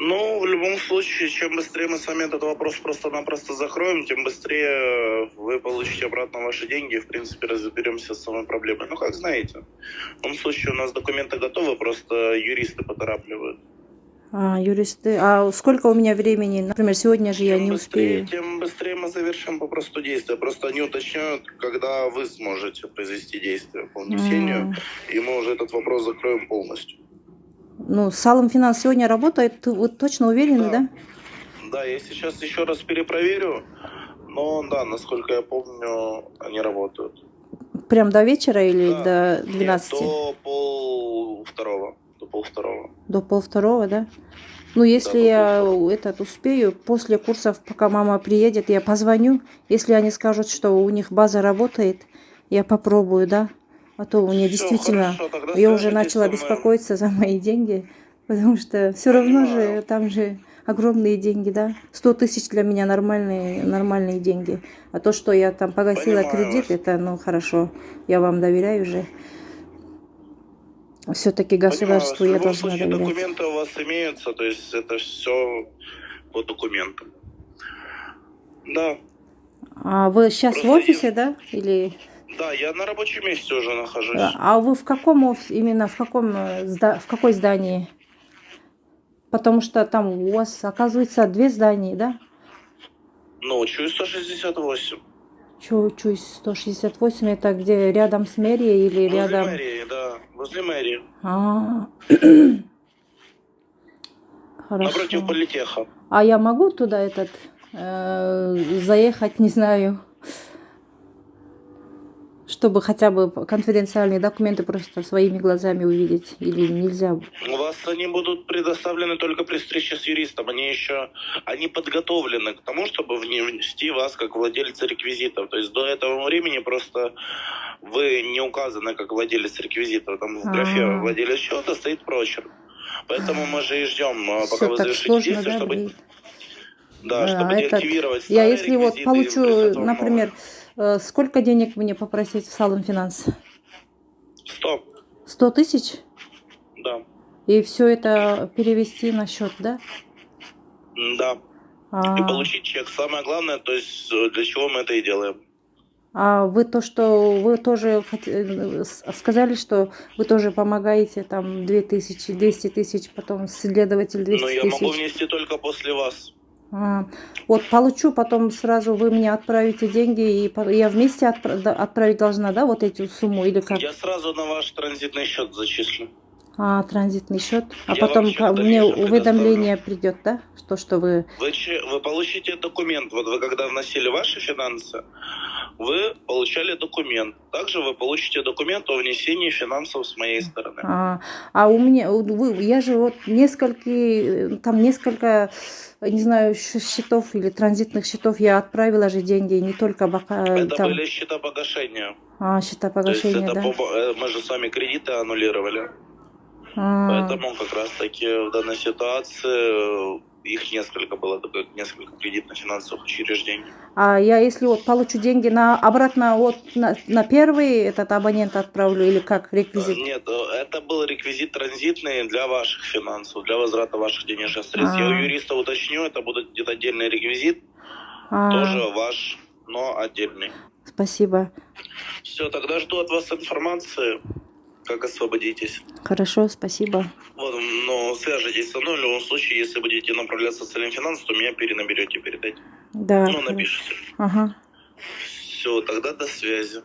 Ну, в любом случае, чем быстрее мы с вами этот вопрос просто-напросто закроем, тем быстрее вы получите обратно ваши деньги, в принципе, разберемся с самой проблемой. Ну, как знаете. В любом случае, у нас документы готовы, просто юристы поторапливают. Юристы. А сколько у меня времени? Например, сегодня же я не успею. Тем быстрее мы завершим попросту действие. Просто они уточняют, когда вы сможете произвести действие по внесению, и мы уже этот вопрос закроем полностью. Ну, Салымфинанс сегодня работает, вы точно уверены, да? Да, я сейчас еще раз перепроверю, но да, насколько я помню, они работают. Прям до вечера или до 12? Нет, до полвторого. До полвторого, да? Ну, если я успею, после курсов, пока мама приедет, я позвоню. Если они скажут, что у них база работает, я попробую, да? А то у меня действительно, я уже начала беспокоиться за мои деньги, потому что все равно же, там же огромные деньги, да? 100 тысяч для меня нормальные деньги. А то, что я там погасила кредит, это, ну, хорошо, я вам доверяю уже. Все-таки государству я должна доверять. Документы у вас имеются, то есть это все по документам. Да. А вы сейчас в офисе, да? Или... Да, я на рабочем месте уже нахожусь. А вы в каком офисе, именно в какой здании? Потому что там у вас, оказывается, 2 здания, да? Ну, ЧУЙ 168. ЧУЙ 168, это где, рядом с мэрией или рядом? Возле мэрии, да, возле мэрии. Хорошо. Напротив политеха. А я могу туда заехать, не знаю, чтобы хотя бы конфиденциальные документы просто своими глазами увидеть, или нельзя? У вас они будут предоставлены только при встрече с юристом. Они подготовлены к тому, чтобы внести вас как владельца реквизитов. То есть до этого времени просто вы не указаны как владелец реквизитов. Там в графе владелец счета стоит прочерк. Поэтому мы же и ждем, пока вы завершите действие, чтобы... Да, чтобы деактивировать старые я если вот получу, например, сколько денег мне попросить в Салымфинанс? 100. 100 тысяч? Да. И все это перевести на счет, да? Да. И получить чек. Самое главное, то есть для чего мы это и делаем. А вы тоже сказали, что вы тоже помогаете, там, 2000, 200 тысяч, потом следователь 200 тысяч. Но я могу внести только после вас. Вот получу, потом сразу вы мне отправите деньги, и я вместе отправить должна, да, вот эту сумму, или как? Я сразу на ваш транзитный счет зачислю. Транзитный счет. А потом мне уведомление придет, да? Что вы... Вы получите документ. Вот вы когда вносили ваши финансы, вы получали документ. Также вы получите документ о внесении финансов с моей стороны. У меня, я же вот несколько, не знаю, счетов или транзитных счетов я отправила же деньги, не только Это были счета погашения. Счета погашения, то есть это мы же с вами кредиты аннулировали. Поэтому как раз таки в данной ситуации их несколько было, несколько кредитно-финансовых учреждений. Я если вот получу деньги обратно на первый этот абонент отправлю, или как реквизит? Нет, это был реквизит транзитный для ваших финансов, для возврата ваших денежных средств. Я у юриста уточню, это будет где-то отдельный реквизит, тоже ваш, но отдельный. Спасибо. Все, тогда жду от вас информации, как освободитесь. Хорошо, спасибо. Вот, но свяжитесь со мной, в любом случае, если будете направляться в Салымфинанс, то меня перенаберете, передайте. Да. Ну, напишите. Ага. Все, тогда до связи.